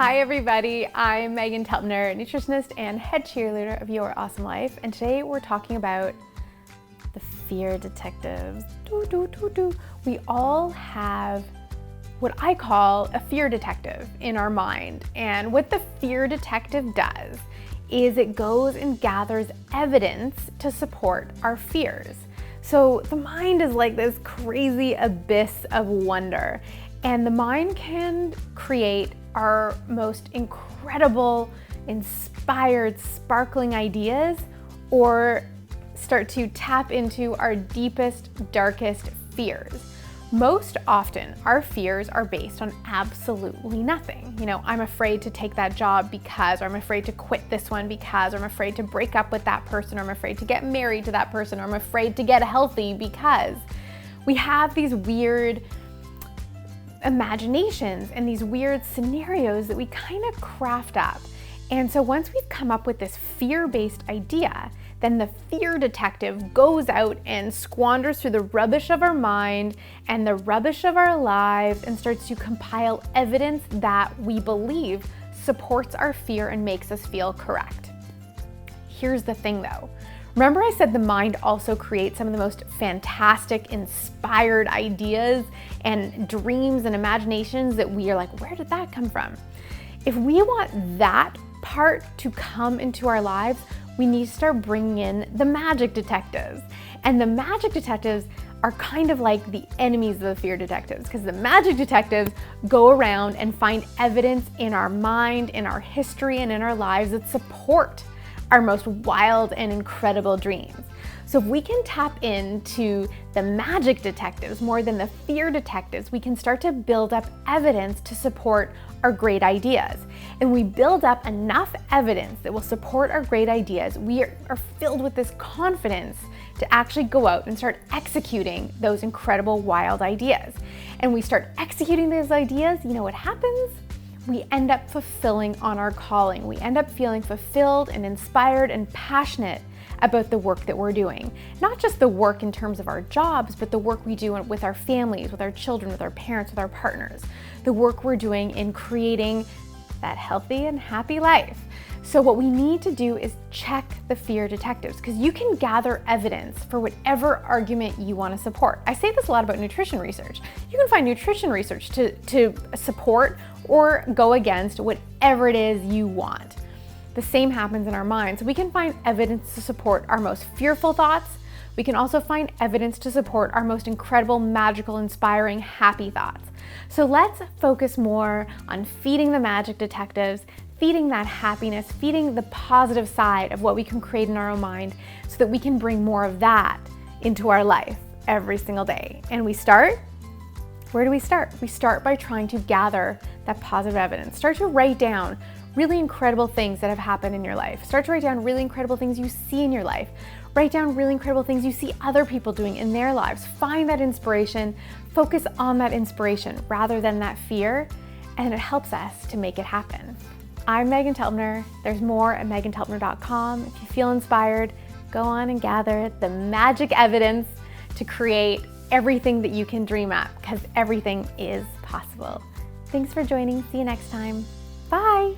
Hi everybody, I'm Meghan Telpner, nutritionist and head cheerleader of Your Awesome Life, and today we're talking about the fear detectives. We all have what I call a fear detective in our mind, and what the fear detective does is it goes and gathers evidence to support our fears. So the mind is like this crazy abyss of wonder, and the mind can create our most incredible, inspired, sparkling ideas, or start to tap into our deepest, darkest fears. Most often, our fears are based on absolutely nothing. You know, I'm afraid to take that job because, or I'm afraid to quit this one because, or I'm afraid to break up with that person, or I'm afraid to get married to that person, or I'm afraid to get healthy because. We have these weird imaginations and these weird scenarios that we kind of craft up. And so once we've come up with this fear-based idea, then the fear detective goes out and squanders through the rubbish of our mind and the rubbish of our lives and starts to compile evidence that we believe supports our fear and makes us feel correct. Here's the thing though. Remember I said the mind also creates some of the most fantastic, inspired ideas and dreams and imaginations that we are like, where did that come from? If we want that part to come into our lives, we need to start bringing in the magic detectives. And the magic detectives are kind of like the enemies of the fear detectives, because the magic detectives go around and find evidence in our mind, in our history, and in our lives that support our most wild and incredible dreams. So if we can tap into the magic detectives more than the fear detectives, we can start to build up evidence to support our great ideas. And we build up enough evidence that will support our great ideas, we are filled with this confidence to actually go out and start executing those incredible wild ideas. And we start executing those ideas, you know what happens? We end up fulfilling on our calling. We end up feeling fulfilled and inspired and passionate about the work that we're doing. Not just the work in terms of our jobs, but the work we do with our families, with our children, with our parents, with our partners. The work we're doing in creating that healthy and happy life. So what we need to do is check the fear detectives, because you can gather evidence for whatever argument you want to support. I say this a lot about nutrition research. You can find nutrition research to support or go against whatever it is you want. The same happens in our minds. So we can find evidence to support our most fearful thoughts. We can also find evidence to support our most incredible, magical, inspiring, happy thoughts. So let's focus more on feeding the magic detectives, feeding that happiness, feeding the positive side of what we can create in our own mind so that we can bring more of that into our life every single day. And we start, where do we start? We start by trying to gather that positive evidence. Start to write down really incredible things that have happened in your life. Start to write down really incredible things you see in your life. Write down really incredible things you see other people doing in their lives. Find that inspiration, focus on that inspiration rather than that fear, and it helps us to make it happen. I'm Meghan Telpner. There's more at meghantelpner.com. If you feel inspired, go on and gather the magic evidence to create everything that you can dream up, because everything is possible. Thanks for joining. See you next time. Bye.